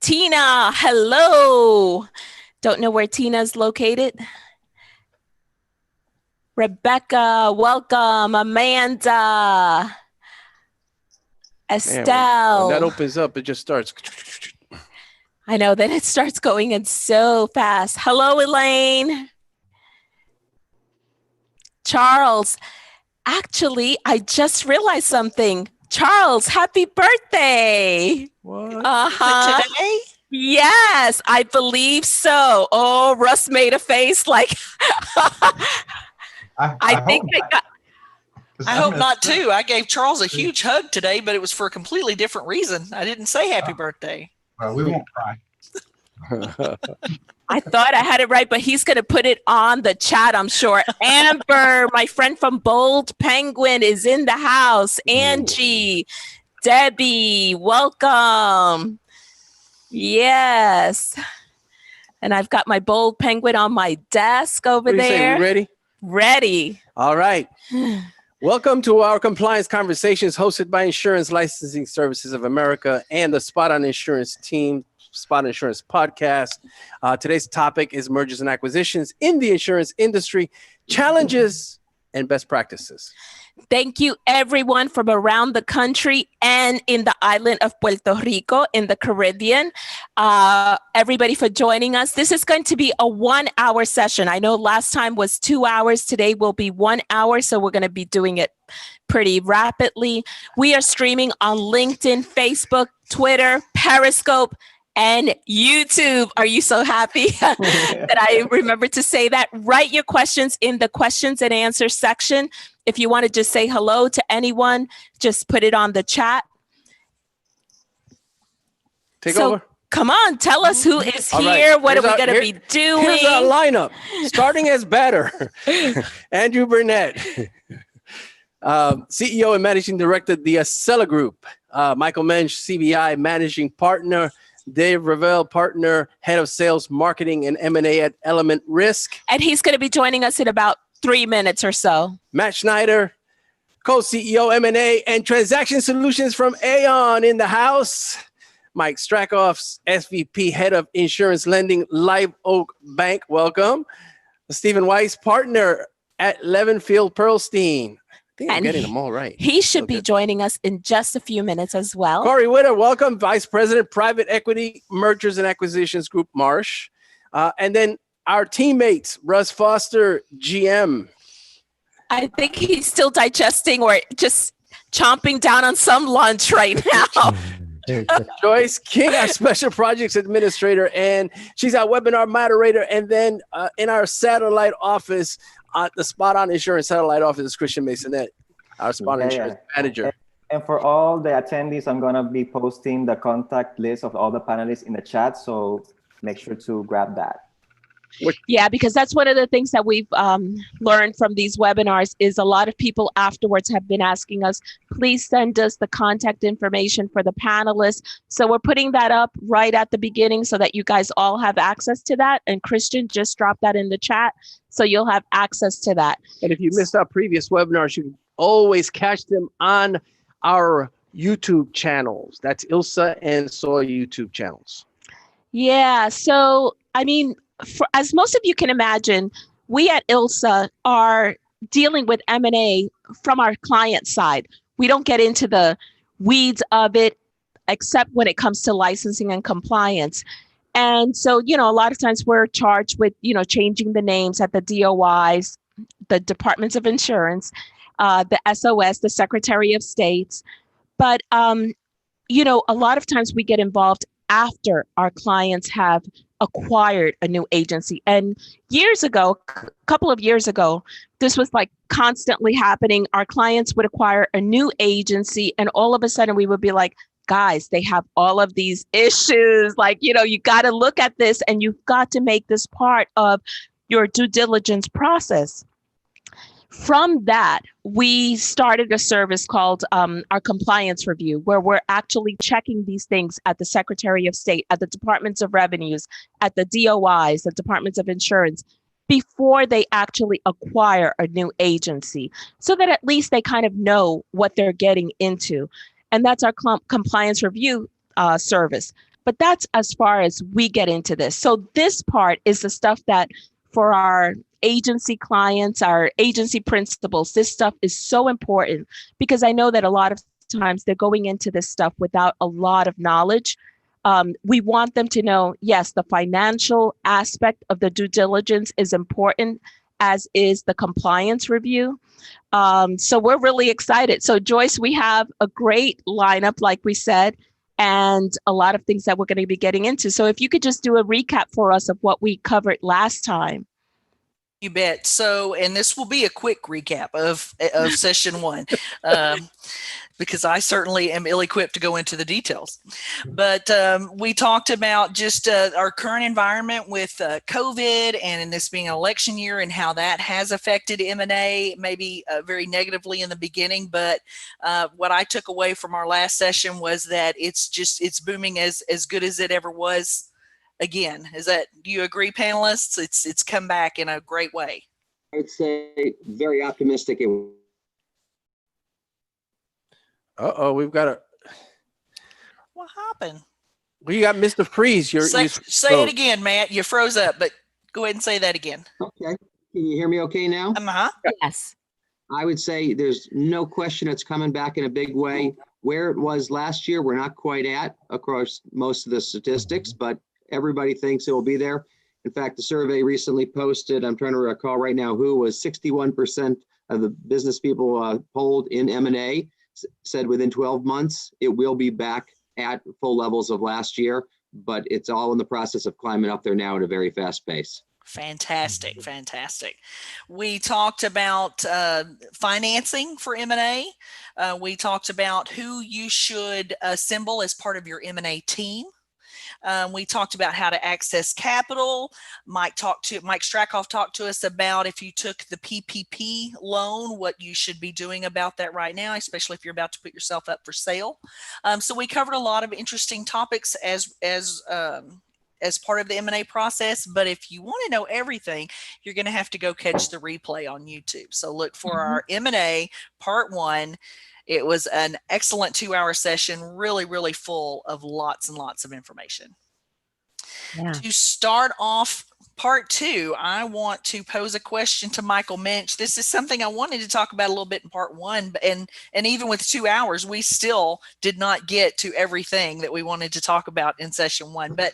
Tina, hello. Don't know where Tina's located. Rebecca, welcome. Amanda. Estelle. When that opens up, it just starts. I know, then it starts going in so fast. Hello, Elaine. Charles. Actually, I just realized something. Charles, happy birthday. What? Uh-huh. Today? Yes, I believe so. Oh, Russ made a face like I think I got. I hope not too. I gave Charles a huge hug today, but it was for a completely different reason. I didn't say happy birthday. Well, we won't cry. I thought I had it right, but he's going to put it on the chat, I'm sure. Amber, my friend from Bold Penguin, is in the house. Angie, Debbie, welcome. Yes. And I've got my Bold Penguin on my desk over there. You ready? Ready. All right. Welcome to our Compliance Conversations hosted by Insurance Licensing Services of America and the Spot on Insurance team, Spot Insurance podcast. Today's topic is mergers and acquisitions in the insurance industry, challenges and best practices. Thank you, everyone from around the country and in the island of Puerto Rico in the Caribbean. Everybody for joining us. This is going to be a 1-hour session. I know last time was 2 hours. Today will be 1 hour. So we're going to be doing it pretty rapidly. We are streaming on LinkedIn, Facebook, Twitter, Periscope, and YouTube. Are you so happy that I remembered to say that? Write your questions in the questions and answers section. If you want to just say hello to anyone, just put it on the chat. Take over. Come on, tell us who is All here. right. What are we going to be doing? Here's our lineup. Starting as batter, Andrew Burnett, CEO and Managing Director of the Acela Group. Michael Mensch, CBI Managing Partner. Dave Ravel, Partner, Head of Sales, Marketing, and M&A at Element Risk. And he's going to be joining us in about 3 minutes or so. Matt Schneider, Co-CEO, M&A, and Transaction Solutions from Aon in the house. Mike Strakoff, SVP, Head of Insurance Lending, Live Oak Bank. Welcome. Stephen Weiss, Partner at Levenfield Pearlstein. I think I'm getting them all right. He should be joining us in just a few minutes as well. Corey Witter, welcome. Vice President, Private Equity, Mergers and Acquisitions Group, Marsh. And then our teammates, Russ Foster, GM. I think he's still digesting or just chomping down on some lunch right now. Joyce King, our Special Projects Administrator, and she's our webinar moderator. And then in our satellite office, the Spot on Insurance satellite office is Christian Masonette, our Spot on Insurance manager. And for all the attendees, I'm going to be posting the contact list of all the panelists in the chat. So make sure to grab that. Yeah, because that's one of the things that we've learned from these webinars is a lot of people afterwards have been asking us, please send us the contact information for the panelists. So we're putting that up right at the beginning so that you guys all have access to that. And Christian just dropped that in the chat. So you'll have access to that. And if you missed our previous webinars, you can always catch them on our YouTube channels. That's ILSA and SOY YouTube channels. Yeah, so I mean, as most of you can imagine, we at ILSA are dealing with M&A from our client side. We don't get into the weeds of it, except when it comes to licensing and compliance. And so, a lot of times we're charged with, changing the names at the DOIs, the Departments of Insurance, the SOS, the Secretary of States. But, a lot of times we get involved after our clients have acquired a new agency. And years ago, a couple of years ago, this was like constantly happening. Our clients would acquire a new agency and all of a sudden we would be like, guys, they have all of these issues. Like, you got to look at this and you've got to make this part of your due diligence process. From that, we started a service called our compliance review, where we're actually checking these things at the Secretary of State, at the Departments of Revenues, at the DOIs, the Departments of Insurance, before they actually acquire a new agency, so that at least they kind of know what they're getting into. And that's our compliance review service. but that's as far as we get into this. So this part is the stuff that for our agency clients, our agency principals, this stuff is so important because I know that a lot of times they're going into this stuff without a lot of knowledge. We want them to know, yes, the financial aspect of the due diligence is important, as is the compliance review. So we're really excited. So Joyce, we have a great lineup, like we said, and a lot of things that we're going to be getting into. So if you could just do a recap for us of what we covered last time. You bet. So, and this will be a quick recap of session one, because I certainly am ill-equipped to go into the details. But we talked about just our current environment with COVID and in this being an election year and how that has affected M&A, maybe very negatively in the beginning. But what I took away from our last session was that it's booming as good as it ever was. Again, do you agree, panelists? It's come back in a great way. I would say very optimistic. We've got a. What happened? Well, you got Mr. Freeze. Say it again, Matt. You froze up, but go ahead and say that again. Okay. Can you hear me okay now? Yes. I would say there's no question it's coming back in a big way. Where it was last year, we're not quite at across most of the statistics, but everybody thinks it will be there. In fact, the survey recently posted, I'm trying to recall right now, who was 61% of the business people polled in M&A said within 12 months, it will be back at full levels of last year, but it's all in the process of climbing up there now at a very fast pace. Fantastic. Fantastic. We talked about financing for M&A. We talked about who you should assemble as part of your M&A team. We talked about how to access capital. Mike Strakoff talked to us about if you took the PPP loan, what you should be doing about that right now, especially if you're about to put yourself up for sale. So we covered a lot of interesting topics as part of the M&A process. But if you want to know everything, you're going to have to go catch the replay on YouTube. So look for our M&A part 1. It was an excellent 2-hour session, really, really full of lots and lots of information. Yeah. To start off part 2, I want to pose a question to Michael Mensch. This is something I wanted to talk about a little bit in part 1, and even with 2 hours, we still did not get to everything that we wanted to talk about in session 1. But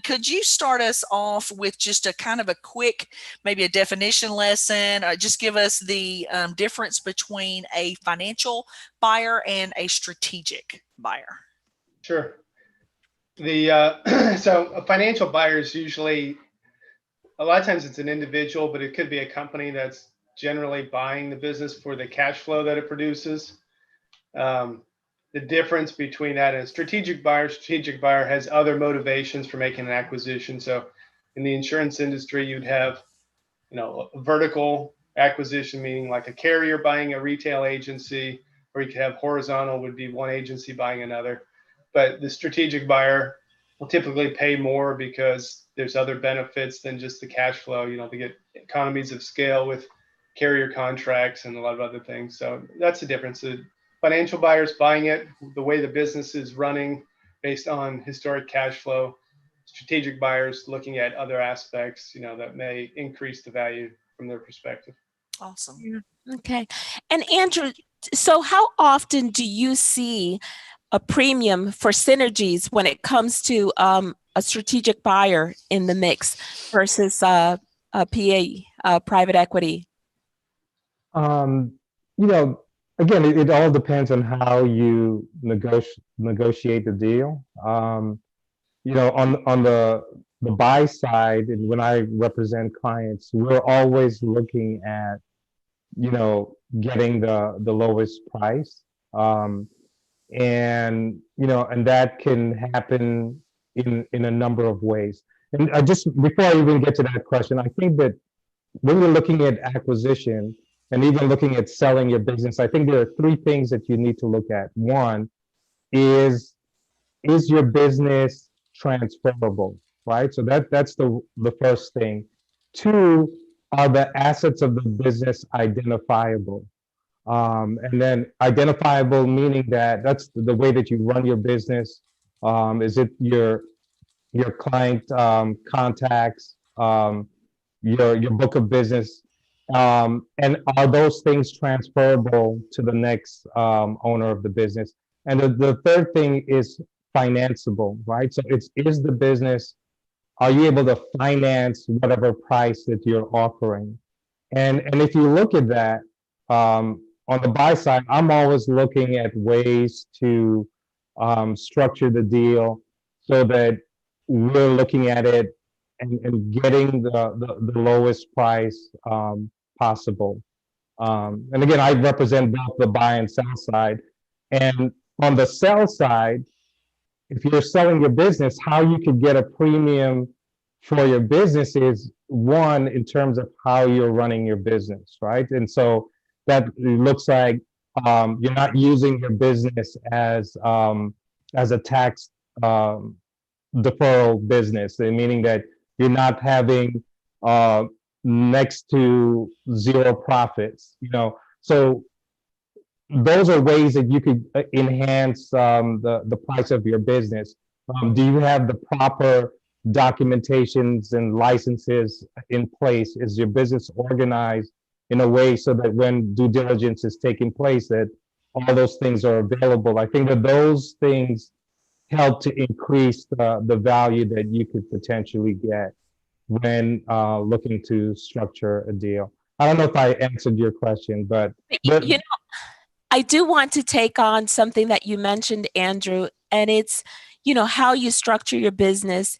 could you start us off with just a kind of a quick, maybe a definition lesson, or just give us the difference between a financial buyer and a strategic buyer? Sure. So a financial buyer is usually, a lot of times it's an individual, but it could be a company that's generally buying the business for the cash flow that it produces. The difference between that and a strategic buyer has other motivations for making an acquisition. So in the insurance industry, you'd have, a vertical acquisition, meaning like a carrier buying a retail agency, or you could have horizontal, would be one agency buying another. But the strategic buyer will typically pay more because there's other benefits than just the cash flow. They get economies of scale with carrier contracts and a lot of other things. So that's the difference. The financial buyers buying it the way the business is running based on historic cash flow. Strategic buyers looking at other aspects, that may increase the value from their perspective. Awesome. Yeah. Okay. And Andrew, so how often do you see a premium for synergies when it comes to a strategic buyer in the mix versus a PA, private equity? Again, it all depends on how you negotiate the deal. On the buy side, and when I represent clients, we're always looking at, getting the lowest price. And that can happen in a number of ways. And just before I even get to that question, I think that when you're looking at acquisition and even looking at selling your business, I think there are 3 things that you need to look at. One is your business transferable, right? So that's the first thing. 2, are the assets of the business identifiable? And then identifiable meaning that that's the way that you run your business. Is it your client contacts, your book of business, and are those things transferable to the next owner of the business? And the third thing is financeable, right? So is the business, are you able to finance whatever price that you're offering? And if you look at that, on the buy side, I'm always looking at ways to structure the deal so that we're looking at it and getting the lowest price possible. And again, I represent both the buy and sell side. And on the sell side, if you're selling your business, how you could get a premium for your business is one, in terms of how you're running your business, right? And so that looks like you're not using your business as a tax deferral business, meaning that you're not having next to zero profits, So those are ways that you could enhance the price of your business. Do you have the proper documentations and licenses in place? Is your business organized in a way so that when due diligence is taking place, that all those things are available? I think that those things help to increase the value that you could potentially get when looking to structure a deal. I don't know if I answered your question, but I do want to take on something that you mentioned, Andrew, and it's, how you structure your business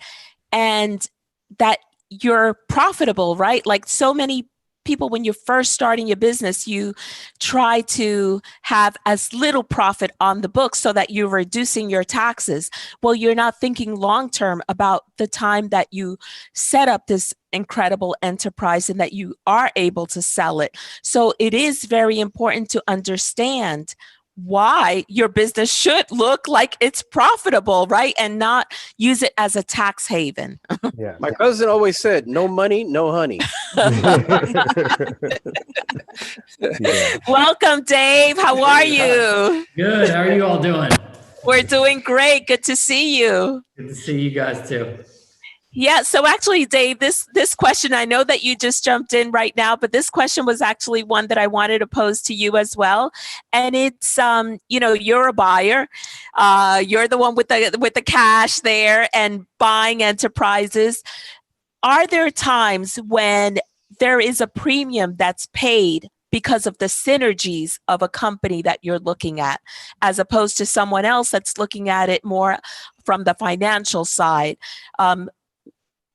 and that you're profitable, right? Like so many people, when you're first starting your business, you try to have as little profit on the books so that you're reducing your taxes. Well, you're not thinking long-term about the time that you set up this incredible enterprise and that you are able to sell it. So it is very important to understand why your business should look like it's profitable, right? And not use it as a tax haven. yeah. My cousin always said, no money, no honey. Yeah. Welcome, Dave. How are you? Good. How are you all doing? We're doing great. Good to see you. Good to see you guys too. Yeah. So actually, Dave, this question, I know that you just jumped in right now, but this question was actually one that I wanted to pose to you as well. And it's, you're a buyer. You're the one with the cash there and buying enterprises. Are there times when there is a premium that's paid because of the synergies of a company that you're looking at, as opposed to someone else that's looking at it more from the financial side?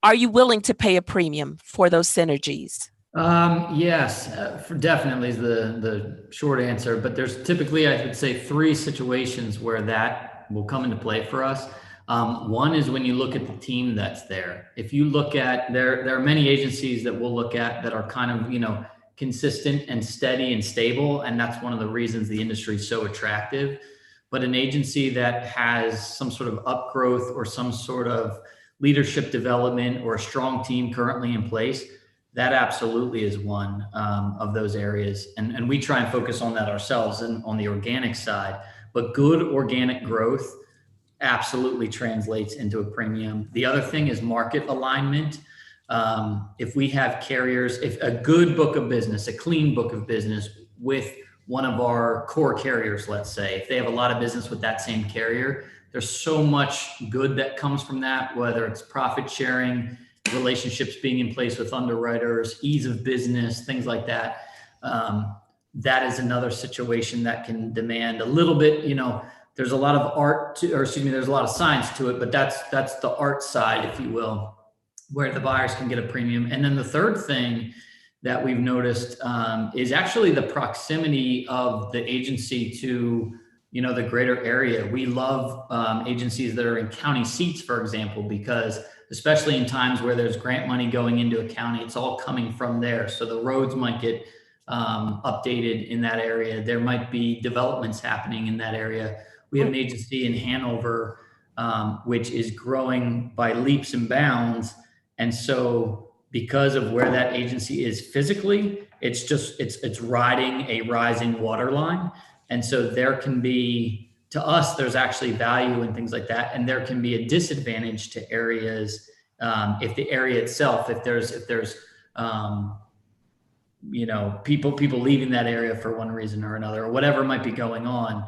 Are you willing to pay a premium for those synergies? Yes, definitely is the short answer. But there's typically, I would say, 3 situations where that will come into play for us. One is when you look at the team that's there. If you look at, there are many agencies that we'll look at that are kind of, consistent and steady and stable. And that's one of the reasons the industry is so attractive. But an agency that has some sort of upgrowth or some sort of leadership development or a strong team currently in place, that absolutely is one of those areas. And we try and focus on that ourselves and on the organic side. But good organic growth absolutely translates into a premium. The other thing is market alignment. If we have carriers, if a good book of business, a clean book of business with one of our core carriers, let's say, if they have a lot of business with that same carrier, there's so much good that comes from that, whether it's profit sharing, relationships being in place with underwriters, ease of business, things like that. That is another situation that can demand a little bit, there's a lot of there's a lot of science to it, but that's the art side, if you will, where the buyers can get a premium. And then the third thing that we've noticed is actually the proximity of the agency to the greater area. We love agencies that are in county seats, for example, because especially in times where there's grant money going into a county, it's all coming from there. So the roads might get updated in that area. There might be developments happening in that area. We have an agency in Hanover, which is growing by leaps and bounds. And so because of where that agency is physically, it's riding a rising water line. And so there can be to us, there's actually value in things like that. And there can be a disadvantage to areas if the area itself, if there's you know, people leaving that area for one reason or another, or whatever might be going on.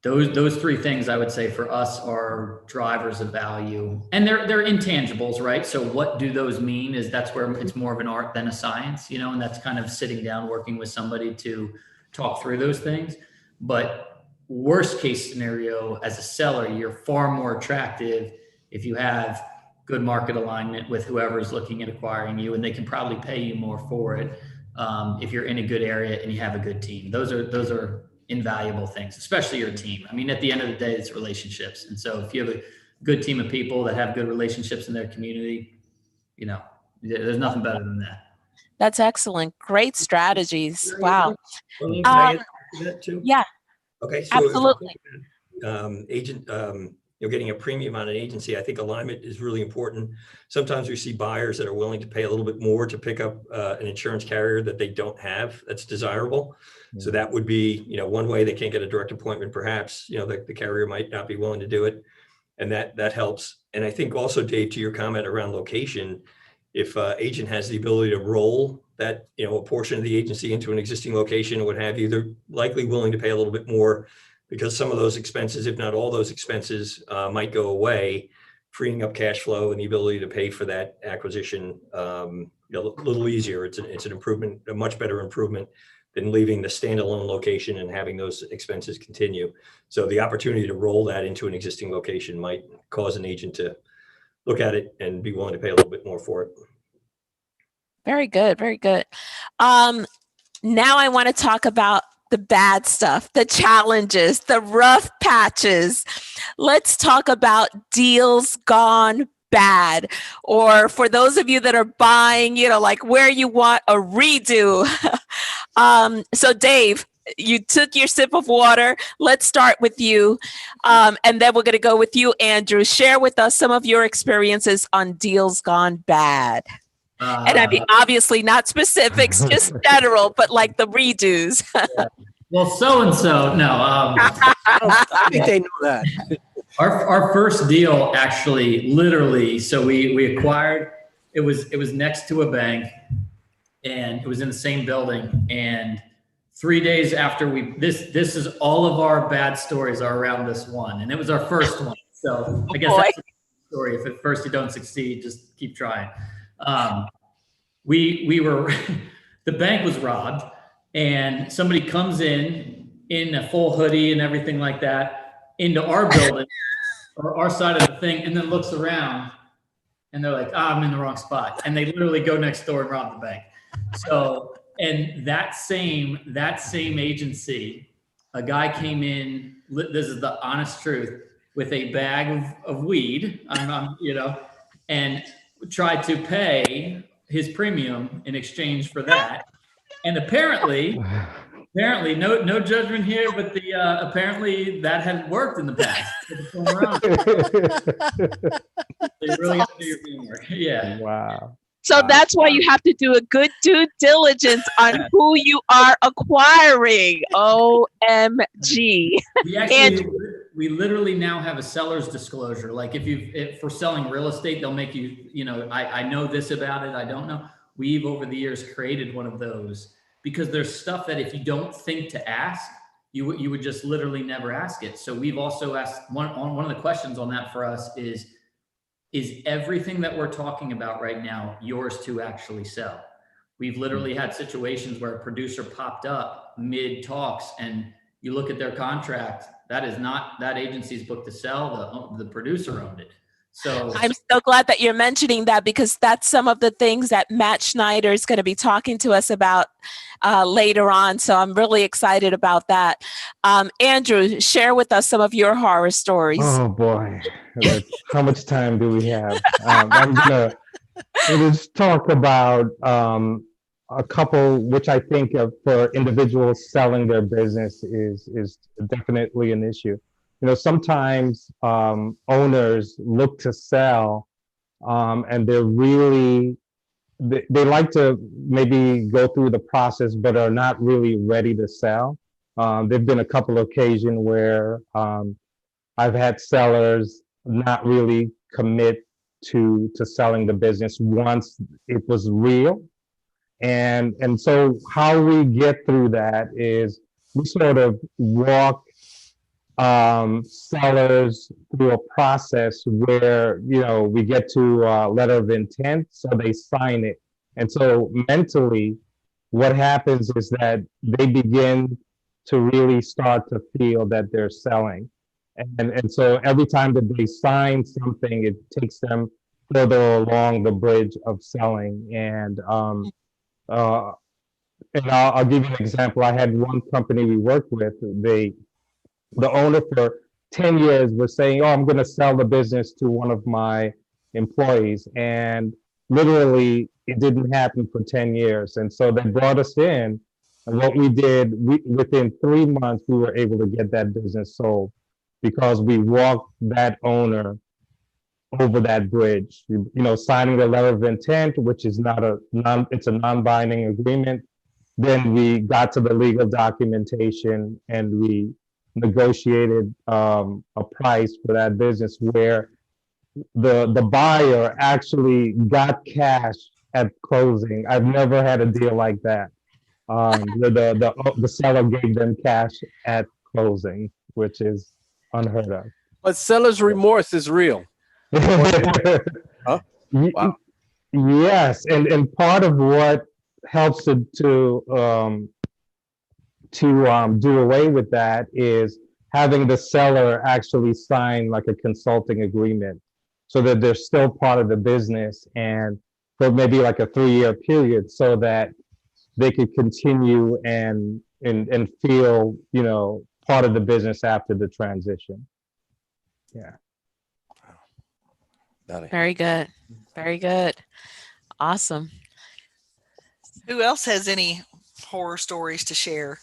Those three things I would say for us are drivers of value, and they're intangibles, right? So what do those mean? Is that's where it's more of an art than a science, you know, and that's kind of sitting down, working with somebody to talk through those things. But worst case scenario, as a seller, you're far more attractive if you have good market alignment with whoever's looking at acquiring you, and they can probably pay you more for it. If you're in a good area and you have a good team, those are invaluable things, especially your team. I mean, at the end of the day, it's relationships. And so if you have a good team of people that have good relationships in their community, you know, there's nothing better than that. That's excellent. Great strategies. Wow. Can I add to that too? Yeah, Okay. So absolutely. Agent, you're getting a premium on an agency. I think alignment is really important. Sometimes we see buyers that are willing to pay a little bit more to pick up an insurance carrier that they don't have that's desirable. So that would be, you know, one way. They can't get a direct appointment, perhaps, you know, the carrier might not be willing to do it. And that helps. And I think also, Dave, to your comment around location, if agent has the ability to roll that, you know, a portion of the agency into an existing location or what have you, they're likely willing to pay a little bit more, because some of those expenses, if not all those expenses, might go away, freeing up cash flow and the ability to pay for that acquisition a little easier. It's an improvement, a much better improvement than leaving the standalone location and having those expenses continue. So the opportunity to roll that into an existing location might cause an agent to look at it and be willing to pay a little bit more for it. Very good. Very good. Now I want to talk about the bad stuff, the challenges, the rough patches. Let's talk about deals gone bad, or for those of you that are buying, you know, like where you want a redo. So Dave, you took your sip of water. Let's start with you. And then we're going to go with you, Andrew. Share with us some of your experiences on deals gone bad. And I mean, obviously not specifics, just general, but like the redos. Well, so-and-so, no. I think they know that. Our first deal, actually, literally, so we acquired, it was next to a bank, and it was in the same building. And 3 days after this is all of our bad stories are around this one, and it was our first one. So I guess that's the story. If at first you don't succeed, just keep trying. We were the bank was robbed, and somebody comes in a full hoodie and everything like that into our building or our side of the thing, and then looks around and they're like, I'm in the wrong spot. And they literally go next door and rob the bank. So, and that same agency, a guy came in, this is the honest truth, with a bag of weed, you know, and tried to pay his premium in exchange for that. And apparently, no judgment here, but apparently that had worked in the past. They really have to do your homework. Yeah. Wow. So that's why you have to do a good due diligence on who you are acquiring. OMG. We literally now have a seller's disclosure. Like if for selling real estate, they'll make you, you know, I know this about it, I don't know. We've over the years created one of those, because there's stuff that if you don't think to ask, you would just literally never ask it. So we've also asked one of the questions on that for us is everything that we're talking about right now yours to actually sell? We've literally had situations where a producer popped up mid talks, and you look at their contract, that is not that agency's book to sell. The producer owned it. So I'm so glad that you're mentioning that, because that's some of the things that Matt Schneider is going to be talking to us about later on. So I'm really excited about that. Andrew, share with us some of your horror stories. Oh boy, how much time do we have? I'm gonna just talk about a couple, which I think for individuals selling their business is definitely an issue. You know, sometimes owners look to sell, and they're really, they like to maybe go through the process, but are not really ready to sell. There've been a couple of occasions where I've had sellers not really commit to selling the business once it was real. And so how we get through that is we sort of walk sellers through a process where, you know, we get to letter of intent, so they sign it. And so mentally, what happens is that they begin to really start to feel that they're selling. And so every time that they sign something, it takes them further along the bridge of selling. I'll give you an example. I had one company we worked with. The owner for 10 years was saying, "Oh, I'm going to sell the business to one of my employees," and literally it didn't happen for 10 years. And so they brought us in, and what we did, within 3 months, we were able to get that business sold because we walked that owner over that bridge. You know, signing the letter of intent, which is it's a non-binding agreement. Then we got to the legal documentation and we negotiated a price for that business where the buyer actually got cash at closing. I've never had a deal like that. The seller gave them cash at closing, which is unheard of. But seller's remorse is real. Huh? Wow. Yes, and part of what helps to do away with that is having the seller actually sign like a consulting agreement so that they're still part of the business and for maybe like a 3-year period so that they could continue and feel, you know, part of the business after the transition. Yeah. Very good. Very good. Awesome. Who else has any horror stories to share?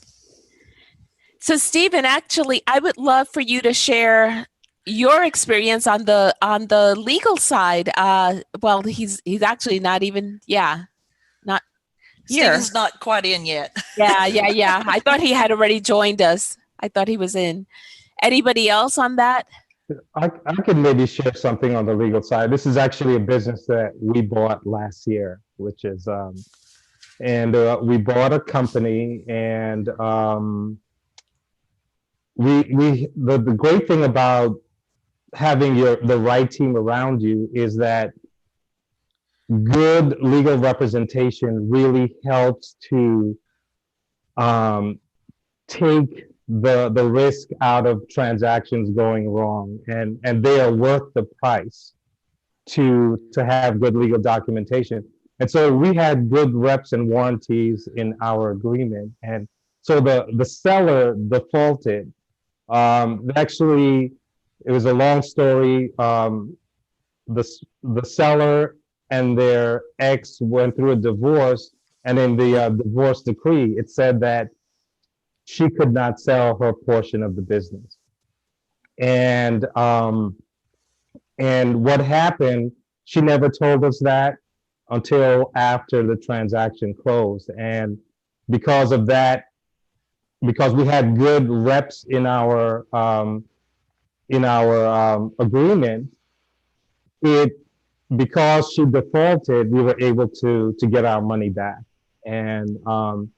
So Stephen, actually, I would love for you to share your experience on the legal side. Well, he's actually not even, not here. Stephen's not quite in yet. Yeah. I thought he had already joined us. I thought he was in. Anybody else on that? I could maybe share something on the legal side. This is actually a business that we bought last year, which is, we bought a company, and the great thing about having the right team around you is that good legal representation really helps to take the risk out of transactions going wrong, and they are worth the price to have good legal documentation. And so we had good reps and warranties in our agreement, and so the seller defaulted. Actually, it was a long story. The seller and their ex went through a divorce, and in the divorce decree, it said that she could not sell her portion of the business. And what happened, she never told us that until after the transaction closed. And because of that, because we had good reps in our agreement, because she defaulted, we were able to get our money back. And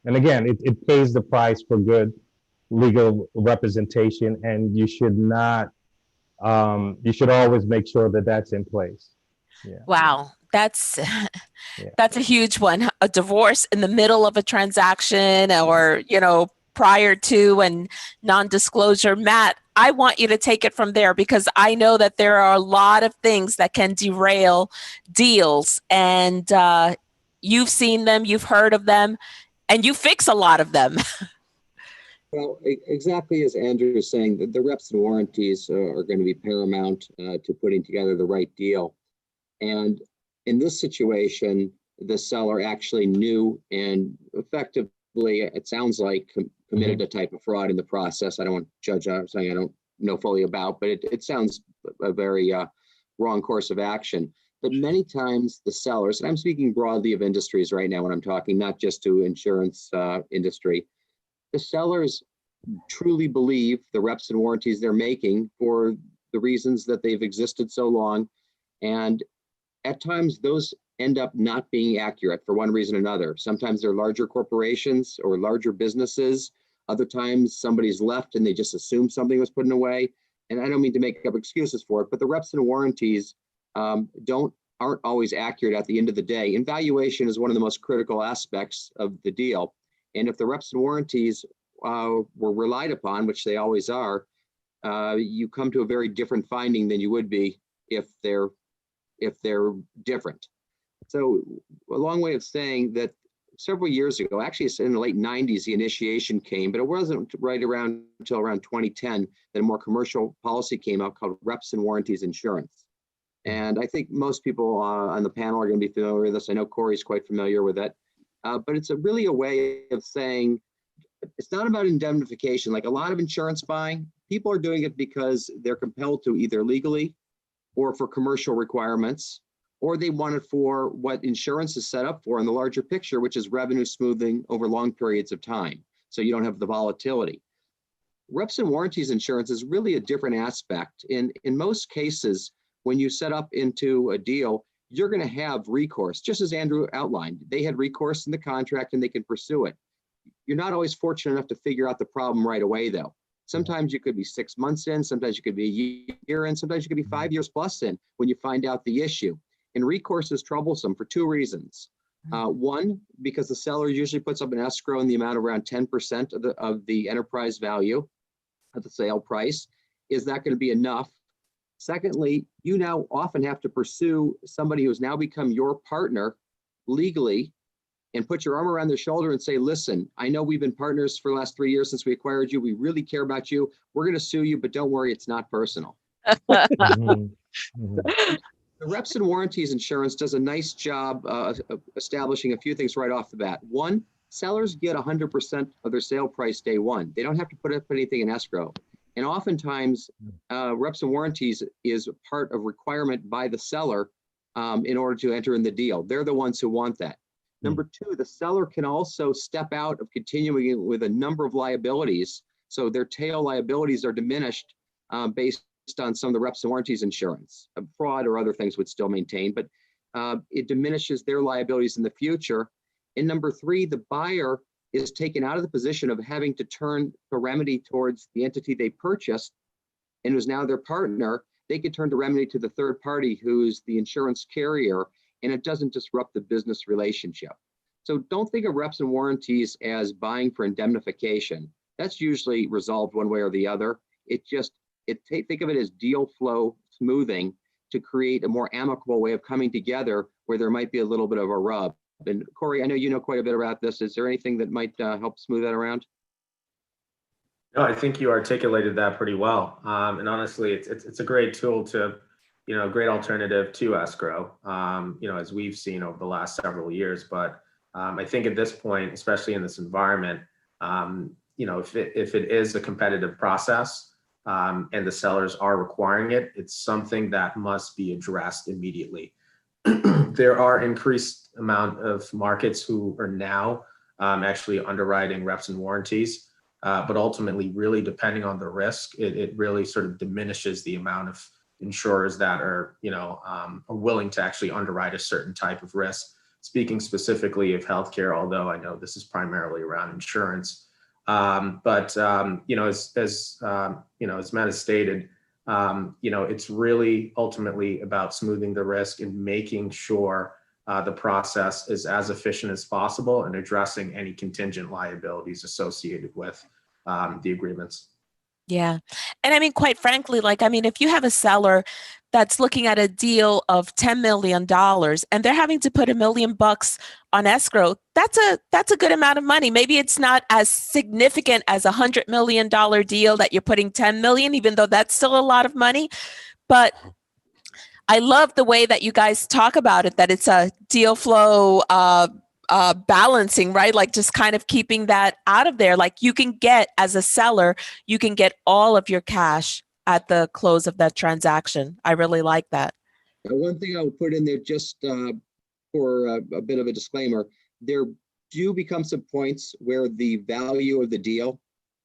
again, it pays the price for good legal representation, and you should not, you should always make sure that that's in place. Yeah. Wow, that's a huge one. A divorce in the middle of a transaction, or prior to, and non-disclosure. Matt, I want you to take it from there, because I know that there are a lot of things that can derail deals, and you've seen them, you've heard of them, and you fix a lot of them. Well, exactly as Andrew is saying, the reps and warranties are going to be paramount to putting together the right deal. And in this situation, the seller actually knew and effectively, it sounds like, committed a type of fraud in the process. I don't want to judge something I don't know fully about, but it sounds a very wrong course of action. But many times the sellers, and I'm speaking broadly of industries right now when I'm talking, not just to insurance industry, the sellers truly believe the reps and warranties they're making for the reasons that they've existed so long. And at times those end up not being accurate for one reason or another. Sometimes they're larger corporations or larger businesses. Other times somebody's left and they just assume something was put away. And I don't mean to make up excuses for it, but the reps and warranties aren't always accurate at the end of the day. And valuation is one of the most critical aspects of the deal. And if the reps and warranties were relied upon, which they always are, you come to a very different finding than you would be if they're different. So a long way of saying that several years ago, actually it's in the late 90s, the initiation came, but it wasn't right around until around 2010 that a more commercial policy came out called reps and warranties insurance. And I think most people on the panel are going to be familiar with this. I know Corey's quite familiar with it, but it's really a way of saying it's not about indemnification. Like a lot of insurance buying, people are doing it because they're compelled to, either legally or for commercial requirements, or they want it for what insurance is set up for in the larger picture, which is revenue smoothing over long periods of time. So you don't have the volatility. Reps and warranties insurance is really a different aspect. In most cases, when you set up into a deal, you're going to have recourse, just as Andrew outlined. They had recourse in the contract and they can pursue it. You're not always fortunate enough to figure out the problem right away, though. Sometimes you could be 6 months in, sometimes you could be a year in, sometimes you could be 5 years plus in when you find out the issue. And recourse is troublesome for two reasons. One, because the seller usually puts up an escrow in the amount of around 10% of the enterprise value at the sale price. Is that going to be enough? Secondly, you now often have to pursue somebody who's now become your partner legally and put your arm around their shoulder and say, listen, I know we've been partners for the last 3 years since we acquired you. We really care about you. We're going to sue you, but don't worry, it's not personal. Mhm. Mhm. The reps and warranties insurance does a nice job of establishing a few things right off the bat. One, sellers get 100% of their sale price day one. They don't have to put up anything in escrow. And oftentimes, reps and warranties is part of requirement by the seller in order to enter in the deal. They're the ones who want that. Number two, the seller can also step out of continuing with a number of liabilities. So their tail liabilities are diminished based on some of the reps and warranties insurance. Fraud or other things would still maintain, but it diminishes their liabilities in the future. And number three, the buyer is taken out of the position of having to turn the remedy towards the entity they purchased and who's now their partner. They could turn the remedy to the third party who's the insurance carrier, and it doesn't disrupt the business relationship. So don't think of reps and warranties as buying for indemnification. That's usually resolved one way or the other. Think of it as deal flow smoothing to create a more amicable way of coming together where there might be a little bit of a rub. And Corey, I know you know quite a bit about this. Is there anything that might help smooth that around? No, I think you articulated that pretty well. And honestly, it's a great tool to, great alternative to escrow, as we've seen over the last several years. But I think at this point, especially in this environment, if it is a competitive process and the sellers are requiring it, it's something that must be addressed immediately. There are increased amount of markets who are now actually underwriting reps and warranties, but ultimately really depending on the risk, it really sort of diminishes the amount of insurers that are, are willing to actually underwrite a certain type of risk. Speaking specifically of healthcare, although I know this is primarily around insurance, as Matt has stated, it's really ultimately about smoothing the risk and making sure the process is as efficient as possible and addressing any contingent liabilities associated with the agreements. Yeah. And I mean, quite frankly, if you have a seller that's looking at a deal of $10 million and they're having to put $1 million on escrow, that's a good amount of money. Maybe it's not as significant as $100 million deal that you're putting 10 million, even though that's still a lot of money. But I love the way that you guys talk about it, that it's a deal flow balancing, right? Like just kind of keeping that out of there. Like you can get, as a seller, you can get all of your cash at the close of that transaction. I really like that. One thing I will put in there just for a bit of a disclaimer, there do become some points where the value of the deal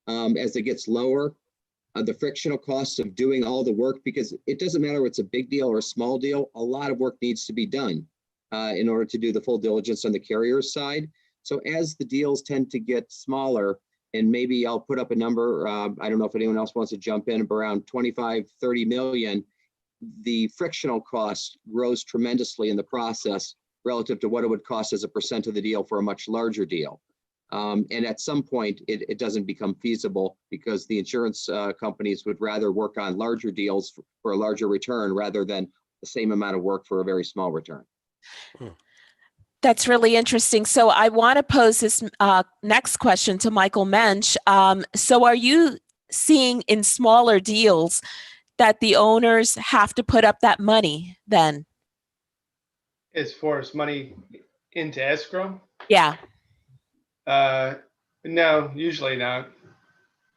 as it gets lower. The frictional cost of doing all the work, because it doesn't matter if it's a big deal or a small deal, a lot of work needs to be done in order to do the full diligence on the carrier's side. So as the deals tend to get smaller, and maybe I'll put up a number, I don't know if anyone else wants to jump in, around 25, 30 million, the frictional cost grows tremendously in the process relative to what it would cost as a percent of the deal for a much larger deal. And at some point, it doesn't become feasible because the insurance companies would rather work on larger deals for a larger return rather than the same amount of work for a very small return. That's really interesting. So I want to pose this next question to Michael Mensch. So are you seeing in smaller deals that the owners have to put up that money then? As far as money into escrow? Yeah. No, usually not.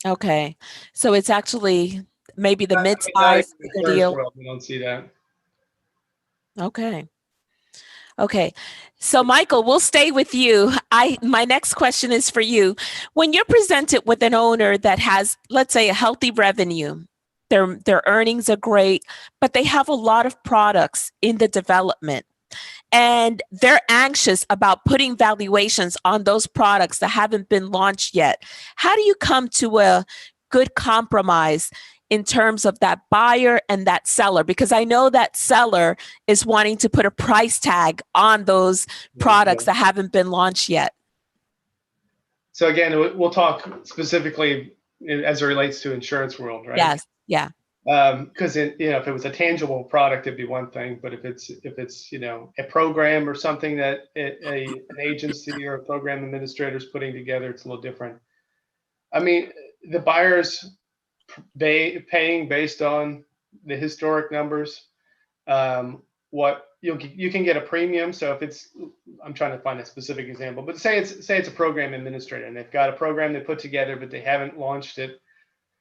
Okay. So it's actually maybe the Not mid-size in the insurance deal. world, we don't see that. Okay. Okay. So Michael, we'll stay with you. My next question is for you. When you're presented with an owner that has, let's say, a healthy revenue, their earnings are great, but they have a lot of products in the development, and they're anxious about putting valuations on those products that haven't been launched yet. How do you come to a good compromise in terms of that buyer and that seller? Because I know that seller is wanting to put a price tag on those products that haven't been launched yet. So again, we'll talk specifically as it relates to insurance world, right? Yes. Yeah. Because if it was a tangible product, it'd be one thing. But if it's a program or something that an agency or a program administrator is putting together, it's a little different. I mean, the buyers paying based on the historic numbers. What you can get a premium. So if it's, I'm trying to find a specific example, but say it's a program administrator and they've got a program they put together, but they haven't launched it.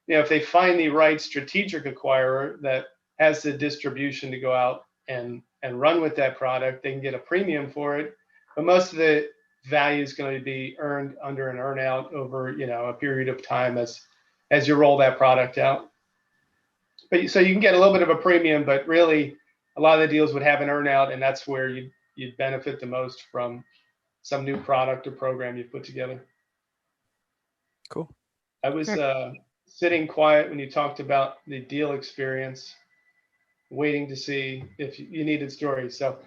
If they find the right strategic acquirer that has the distribution to go out and run with that product, they can get a premium for it. But most of the value is going to be earned under an earn out over a period of time as you roll that product out. But so you can get a little bit of a premium, but really a lot of the deals would have an earn out, and that's where you'd benefit the most from some new product or program you put together. Cool. I was sitting quiet when you talked about the deal experience, waiting to see if you needed stories. So